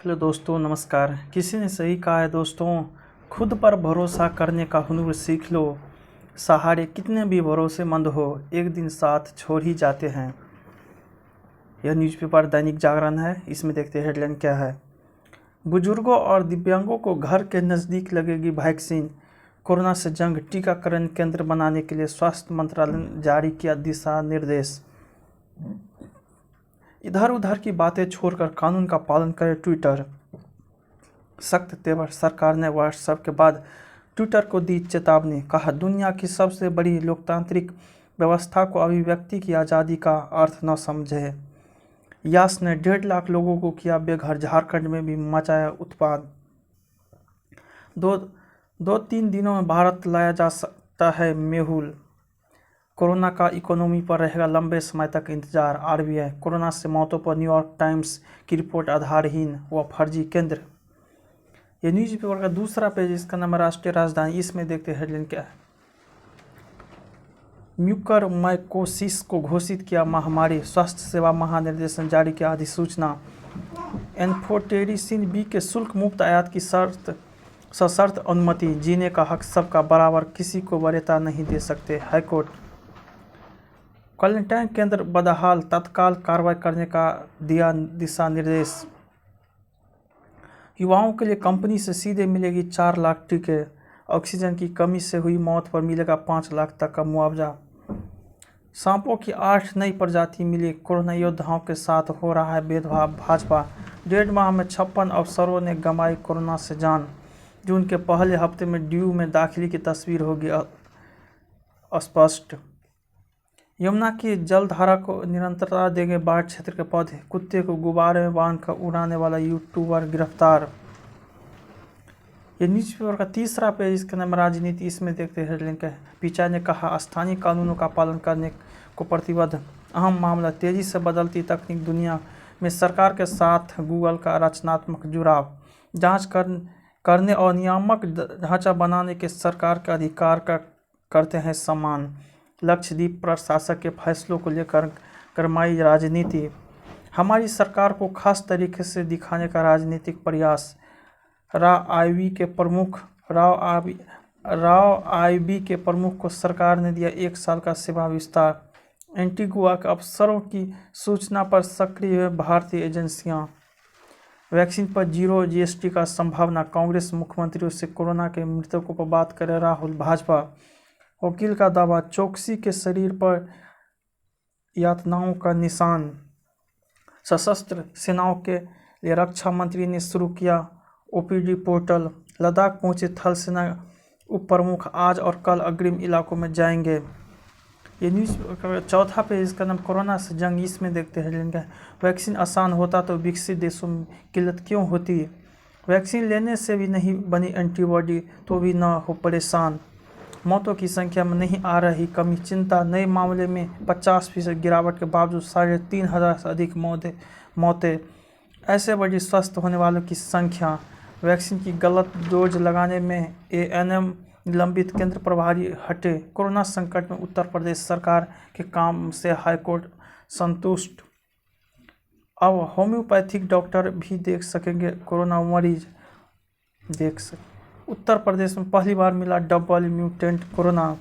Hello दोस्तों, नमस्कार। किसी ने सही कहा है दोस्तों, खुद पर भरोसा करने का हुनर सीख लो। सहारे कितने भी भरोसेमंद हो, एक दिन साथ छोड़ ही जाते हैं। यह न्यूज़पेपर दैनिक जागरण है। इसमें देखते हैं हेडलाइन क्या है। बुजुर्गों और दिव्यांगों को घर के नज़दीक लगेगी वैक्सीन। कोरोना से जंग, टीकाकरण केंद्र बनाने के लिए स्वास्थ्य मंत्रालय ने जारी किया दिशा निर्देश। इधर उधर की बातें छोड़कर कानून का पालन करे ट्विटर। सख्त तेवर, सरकार ने व्हाट्सएप के बाद ट्विटर को दी चेतावनी। कहा, दुनिया की सबसे बड़ी लोकतांत्रिक व्यवस्था को अभिव्यक्ति की आज़ादी का अर्थ न समझे। यास ने 1.5 लाख लोगों को किया बेघर। झारखंड में भी मचाया उत्पाद। दो तीन दिनों में भारत लाया जा सकता है मेहुल। कोरोना का इकोनॉमी पर रहेगा लंबे समय तक इंतजार। आरबीआई, कोरोना से मौतों पर न्यूयॉर्क टाइम्स की रिपोर्ट आधारहीन व फर्जी केंद्र। ये न्यूज़पेपर का दूसरा पेज, इसका नाम राष्ट्रीय राजधानी। इसमें देखते हैं हेडलाइन क्या है। म्यूकरमाइकोसिस को घोषित किया महामारी। स्वास्थ्य सेवा महानिदेशालय ने जारी किया अधिसूचना। एन्फोटेरिसिन बी के शुल्क मुक्त आयात की सशर्त अनुमति। जीने का हक सबका बराबर, किसी को वरीयता नहीं दे सकते। हाईकोर्ट। क्वारंटाइन केंद्र बदहाल, तत्काल कार्रवाई करने का दिया दिशा निर्देश। युवाओं के लिए कंपनी से सीधे मिलेगी 4 लाख टीके। ऑक्सीजन की कमी से हुई मौत पर मिलेगा 5 लाख तक का मुआवजा। सांपों की 8 नई प्रजाति मिली। कोरोना योद्धाओं के साथ हो रहा है भेदभाव। भाजपा, 1.5 माह में 56 अफसरों ने गंवाई कोरोना से जान। जून के पहले हफ्ते में ड्यू में दाखिले की तस्वीर होगी स्पष्ट। यमुना की जलधारा को निरंतरता देंगे बाढ़ क्षेत्र के पौधे। कुत्ते को गुब्बारे में बांधकर उड़ाने वाला यूट्यूबर गिरफ्तार। ये न्यूज़पेपर का तीसरा पेज, इसका नाम राजनीति। इसमें देखते हैं हेडलाइन क्या है। पिचाई ने कहा, स्थानीय कानूनों का पालन करने को प्रतिबद्ध। अहम मामला, तेजी से बदलती तकनीक दुनिया में सरकार के साथ गूगल का रचनात्मक जुड़ाव। जांच करने और नियामक ढांचा बनाने के सरकार के अधिकार का करते हैं सम्मान। लक्षद्वीप प्रशासक के फैसलों को लेकर गरमाई राजनीति। हमारी सरकार को खास तरीके से दिखाने का राजनीतिक प्रयास। राव आईबी के प्रमुख को सरकार ने दिया 1 साल का सेवा विस्तार। एंटीगुआ के अफसरों की सूचना पर सक्रिय हुए भारतीय एजेंसियां। वैक्सीन पर जीरो जीएसटी का संभावना। कांग्रेस मुख्यमंत्रियों से कोरोना के मृतकों पर बात करे राहुल। भाजपा, वकील का दावा, चोकसी के शरीर पर यातनाओं का निशान। सशस्त्र सेनाओं के लिए रक्षा मंत्री ने शुरू किया ओपीडी पोर्टल। लद्दाख पहुंचे थल सेना उप प्रमुख, आज और कल अग्रिम इलाकों में जाएंगे। ये न्यूज़ चौथा पेज, इसका नाम कोरोना से जंग। इसमें देखते हैं वैक्सीन आसान होता तो विकसित देशों में किल्लत क्यों होती। वैक्सीन लेने से भी नहीं बनी एंटीबॉडी तो भी न हो परेशान। मौतों की संख्या में नहीं आ रही कमी, चिंता। नए मामले में 50% गिरावट के बावजूद 3,500 से अधिक मौतें। ऐसे बढ़ी स्वस्थ होने वालों की संख्या। वैक्सीन की गलत डोज लगाने में एएनएम निलंबित, केंद्र प्रभारी हटे। कोरोना संकट में उत्तर प्रदेश सरकार के काम से हाईकोर्ट संतुष्ट। अब होम्योपैथिक डॉक्टर भी देख सकेंगे कोरोना मरीज। उत्तर प्रदेश में पहली बार मिला डबल म्यूटेंट कोरोना।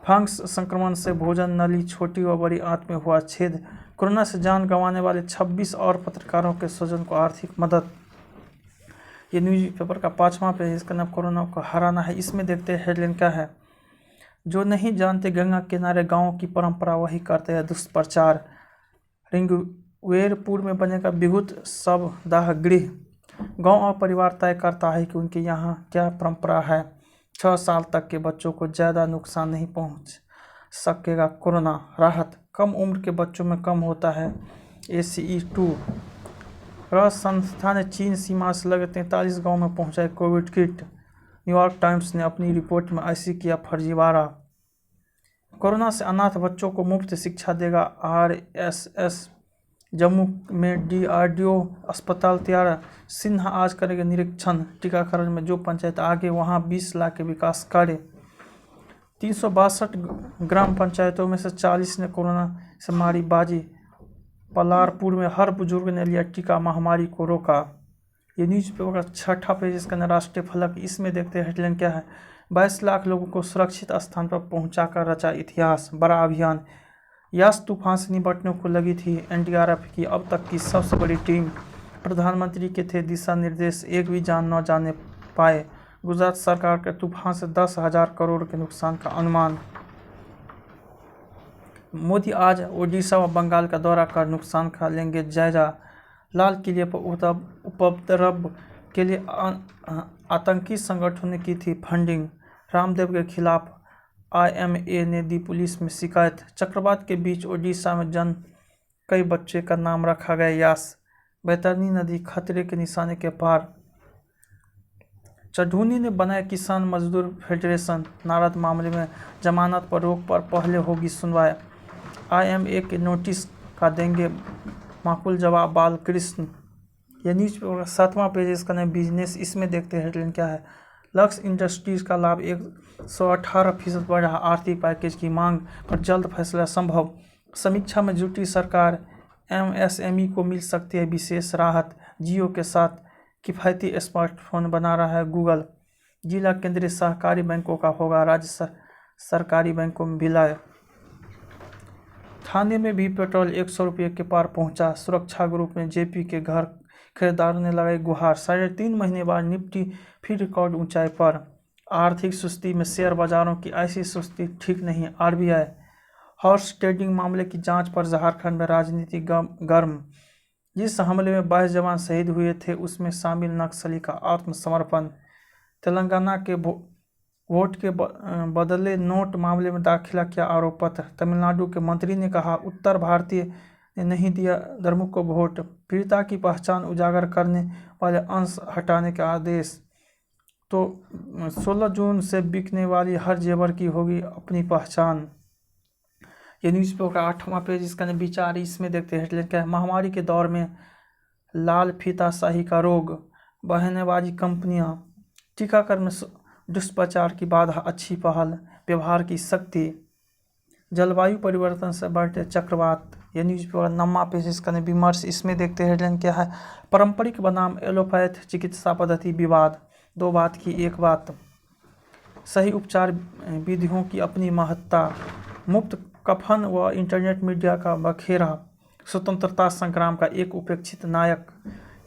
फंगस संक्रमण से भोजन नली, छोटी व बड़ी आंत में हुआ छेद। कोरोना से जान गंवाने वाले 26 और पत्रकारों के स्वजन को आर्थिक मदद। ये न्यूज़पेपर का 5वां पेज, इसका नाम कोरोना को हराना है। इसमें देखते हैं हेडलाइन क्या है। जो नहीं जानते गंगा किनारे गाँव की परंपरा, वही करते हैं दुष्प्रचार। रिंगवेरपुर में बनेगा विभूत शवदाह गृह। गांव और परिवार तय करता है कि उनके यहाँ क्या परंपरा है। 6 साल तक के बच्चों को ज़्यादा नुकसान नहीं पहुँच सकेगा। कोरोना राहत, कम उम्र के बच्चों में कम होता है ACE2। संस्था ने चीन सीमा से लगे 43 गाँव में पहुँचाई कोविड किट। न्यूयॉर्क टाइम्स ने अपनी रिपोर्ट में ऐसी किया फर्जीवाड़ा। कोरोना से अनाथ बच्चों को मुफ्त शिक्षा देगा RSS। जम्मू में DRDO अस्पताल तैयार। सिन्हा आज करेंगे निरीक्षण। टीकाकरण में जो पंचायत आगे, वहां 20 लाख के विकास कार्य। 362 ग्राम पंचायतों में से 40 ने कोरोना से मारी बाजी। पलारपुर में हर बुजुर्ग ने लिया टीका, महामारी को रोका। ये न्यूज़पेपर का छठा पेज, इसका नाम राष्ट्रीय फलक। इसमें देखते हैं हेडलाइन क्या है। 22 लाख लोगों को सुरक्षित स्थान पर पहुंचाकर रचा इतिहास, बड़ा अभियान। यास तूफान से निपटने को लगी थी एनडीआरएफ की अब तक की सबसे बड़ी टीम। प्रधानमंत्री के थे दिशा निर्देश, एक भी जान न जाने पाए। गुजरात सरकार के तूफान से 10,000 करोड़ के नुकसान का अनुमान। मोदी आज ओडिशा व बंगाल का दौरा कर नुकसान का लेंगे जायजा। लाल किले पर उपद्रव के लिए आतंकी संगठनों ने की थी फंडिंग। रामदेव के खिलाफ आईएमए ने दी पुलिस में शिकायत। चक्रवात के बीच ओडिशा में कई बच्चे का नाम रखा गया यास। बैतरनी नदी खतरे के निशाने के पार। चढ़ूनी ने बनाया किसान मजदूर फेडरेशन। नारद मामले में जमानत पर रोक पर पहले होगी सुनवाई। आईएमए के नोटिस का देंगे माकूल जवाब बालकृष्ण। यह न्यूज़पेपर का 7वां पेज, इसका नाम बिजनेस। इसमें देखते हैं हेडलाइन क्या है। लक्स इंडस्ट्रीज का लाभ 118% बढ़ा, आर्थिक पैकेज की मांग पर जल्द फैसला संभव। समीक्षा में जुटी सरकार, एमएसएमई को मिल सकती है विशेष राहत। जियो के साथ किफ़ायती स्मार्टफोन बना रहा है गूगल। जिला केंद्रीय सहकारी बैंकों का होगा राज्य सरकारी बैंकों में विलय। थाने में भी पेट्रोल 100 रुपये के पार पहुंचा। सुरक्षा ग्रुप में जेपी के घर खरीदारों ने लगाई गुहार। 3.5 महीने बाद निफ्टी फिर रिकॉर्ड ऊंचाई पर। आर्थिक सुस्ती में शेयर बाजारों की ऐसी सुस्ती ठीक नहीं। आरबीआई हॉर्स ट्रेडिंग मामले की जांच पर झारखंड में राजनीति गर्म। जिस हमले में 22 जवान शहीद हुए थे उसमें शामिल नक्सली का आत्मसमर्पण। तेलंगाना के वोट के बदले नोट मामले में दाखिला किया आरोप पत्र। तमिलनाडु के मंत्री ने कहा उत्तर भारतीय ने नहीं दिया द्रमुक को वोट। पीड़िता की पहचान उजागर करने वाले अंश हटाने का आदेश। तो 16 जून से बिकने वाली हर जेवर की होगी अपनी पहचान। ये न्यूज़पेपर का 8वां पेज, इसका विचार। इसमें देखते हैं हेडलाइन क्या है। महामारी के दौर में लाल फीताशाही का रोग, बहनेबाजी कंपनियां, टीकाकरण में दुष्प्रचार की बाधा, अच्छी पहल, व्यवहार की शक्ति। जलवायु परिवर्तन से बढ़ते चक्रवात। यह न्यूज़पेपर 9वां पेज, इसका विमर्श। इसमें देखते हैं हेडलाइन क्या है। पारंपरिक बनाम एलोपैथ चिकित्सा पद्धति विवाद, दो बात की एक बात। सही उपचार विधियों की अपनी महत्ता। मुफ्त कफन व इंटरनेट मीडिया का बखेरा, स्वतंत्रता संग्राम का एक उपेक्षित नायक।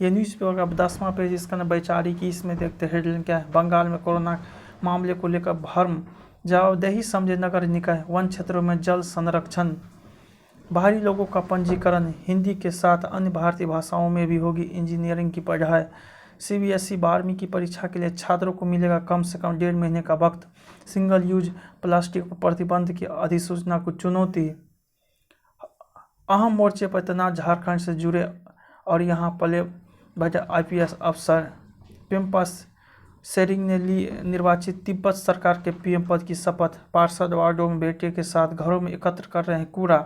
ये न्यूज़पेपर का 10वां पेज, इसका वैचारिकी। इसमें देखते हैं हेडलाइन क्या है। बंगाल में कोरोना मामले को लेकर भ्रम, जवाबदेही समझे नगर निकाय, वन क्षेत्रों में जल संरक्षण। बाहरी लोगों का पंजीकरण, हिंदी के साथ अन्य भारतीय भाषाओं में भी होगी इंजीनियरिंग की पढ़ाई। सीबीएसई 12वीं की परीक्षा के लिए छात्रों को मिलेगा कम से कम 1.5 महीने का वक्त। सिंगल यूज प्लास्टिक पर प्रतिबंध की अधिसूचना को चुनौती। अहम मोर्चे पर तैनात झारखंड से जुड़े और यहां पले बढ़े आईपीएस अफसर। पेम्पस शेरिंग ने ली निर्वाचित तिब्बत सरकार के पीएम पद की शपथ। पार्षद वार्डों में बेटे के साथ घरों में एकत्र कर रहे हैं कूड़ा।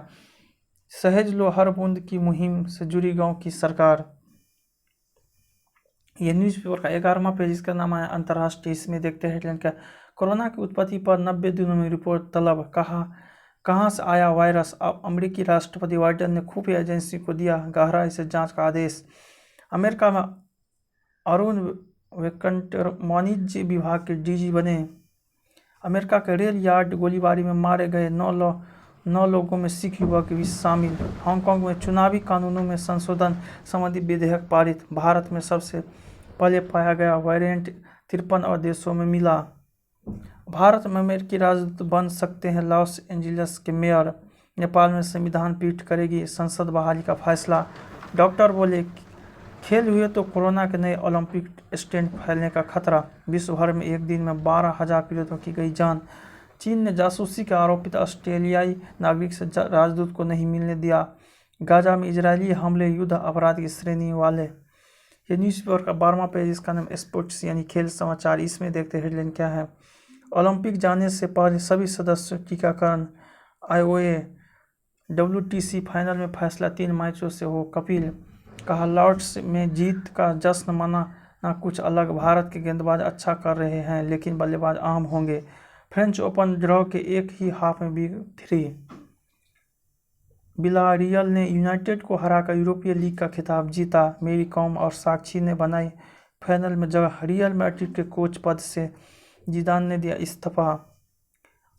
सहेज लो हर बूंद की मुहिम से जुड़ी गांव की सरकार। यह न्यूज़पेपर का 11वां पेज, इसका नाम है अंतर्राष्ट्रीय। इसमें देखते हैं हेडलाइन क्या। कोरोना की उत्पत्ति पर 90 दिनों में रिपोर्ट तलब। कहाँ से आया वायरस। अब अमेरिकी राष्ट्रपति बाइडेन ने खुफिया एजेंसी को दिया गहराई से जांच का आदेश। अमेरिका में अरुण वेंकट वाणिज्य विभाग के डीजी बने। अमेरिका के रेल यार्ड गोलीबारी में मारे गए 9 लोगों में सिख युवक भी शामिल। हांगकांग में चुनावी कानूनों में संशोधन संबंधी विधेयक पारित। भारत में सबसे पहले पाया गया वेरिएंट 53 और देशों में मिला। भारत में अमेरिकी राजदूत बन सकते हैं लॉस एंजिल्स के मेयर। नेपाल में संविधान पीठ करेगी संसद बहाली का फैसला। डॉक्टर बोले खेल हुए तो कोरोना के नए ओलंपिक स्टेंट फैलने का खतरा। विश्व भर में एक दिन में 12,000 पीड़ितों की गई जान। चीन ने जासूसी के आरोपित ऑस्ट्रेलियाई नागरिक से राजदूत को नहीं मिलने दिया। गाजा में इजरायली हमले युद्ध अपराध की श्रेणी वाले। ये न्यूज़पेपर का 12वां पेज, इसका नाम स्पोर्ट्स यानी खेल समाचार। इसमें देखते हेडलाइन क्या है। ओलंपिक जाने से पहले सभी सदस्यों टीकाकरण। आईओए WTC फाइनल में फैसला 3 मैचों से हो। कपिल कहा लॉर्ड्स में जीत का जश्न मनाना कुछ अलग। भारत के गेंदबाज अच्छा कर रहे हैं लेकिन बल्लेबाज अहम होंगे। फ्रेंच ओपन ड्रॉ के एक ही हाफ में बिग 3। विलारियल ने यूनाइटेड को हराकर यूरोपीय लीग का खिताब जीता। मेरी कॉम और साक्षी ने बनाई फाइनल में जगह। रियल मैड्रिड के कोच पद से जिदान ने दिया इस्तीफा।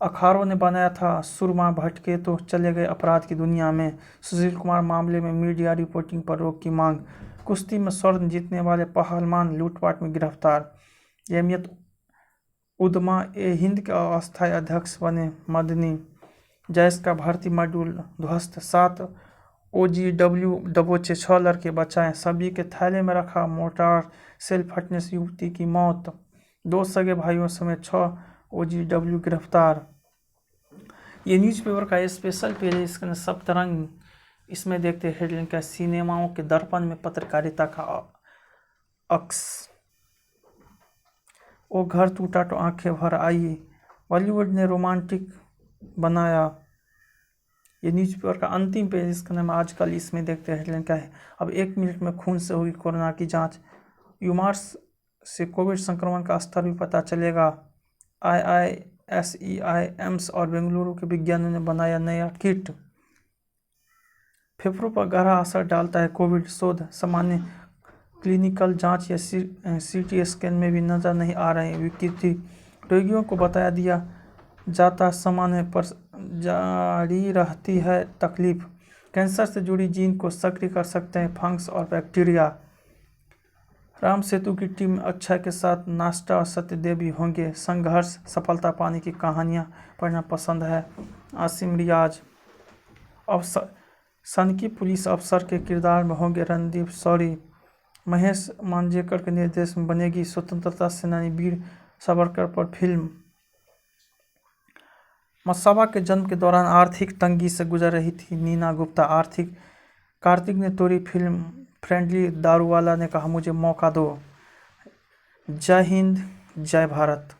अखाड़ों ने बनाया था सुरमा, भटके तो चले गए अपराध की दुनिया में। सुशील कुमार मामले में मीडिया रिपोर्टिंग पर रोक की मांग। कुश्ती में स्वर्ण जीतने वाले पहलवान लूटपाट में गिरफ्तार। जमीयत उदमा ए हिंद के अस्थायी अध्यक्ष बने मदनी। जैश का भर्ती मॉड्यूल ध्वस्त। 7 OGW दबोचे, 6 लड़के बचाए, सभी के थैले में रखा मोर्टार। सेल फटने से युवती की मौत। 2 सगे भाइयों समेत 6 OGW गिरफ्तार। ये न्यूज़पेपर का स्पेशल पेज है, इसके अंदर सप्तरंग। इसमें देखते हैं हेडलाइन क्या, सिनेमाओं के दर्पण में पत्रकारिता का अक्स। वो घर टूटा तो आंखें भर आई, बॉलीवुड ने रोमांटिक बनाया। ये न्यूज़पेपर का अंतिम पेज, इसका नाम आजकल। इसमें देखते हैं हेडलाइन क्या है, अब 1 मिनट में खून से होगी कोरोना की जांच। यूमार्स से कोविड संक्रमण का स्तर भी पता चलेगा। IISER, एम्स और बेंगलुरु के विज्ञानियों ने बनाया नया किट। फेफड़ों पर गहरा असर डालता है कोविड, शोध सामान्य क्लिनिकल जांच या CT स्कैन में भी नजर नहीं आ रहे विकृति। रोगियों को बताया दिया जाता सामान्य पर जारी रहती है तकलीफ। कैंसर से जुड़ी जीन को सक्रिय कर सकते हैं फंगस और बैक्टीरिया। राम सेतु की टीम अक्षय के साथ नाश्ता और सत्यदेव भी होंगे। संघर्ष सफलता पाने की कहानियां पढ़ना पसंद है। आसिम रियाज। सनकी पुलिस अफसर के किरदार में होंगे रणदीप शौरी। महेश मांजरेकर के निर्देश में बनेगी स्वतंत्रता सेनानी वीर सावरकर पर फिल्म। मसाबा के जन्म के दौरान आर्थिक तंगी से गुजर रही थी नीना गुप्ता। कार्तिक ने तोड़ी फिल्म फ्रेंडली, दारूवाला ने कहा मुझे मौका दो। जय हिंद, जय भारत।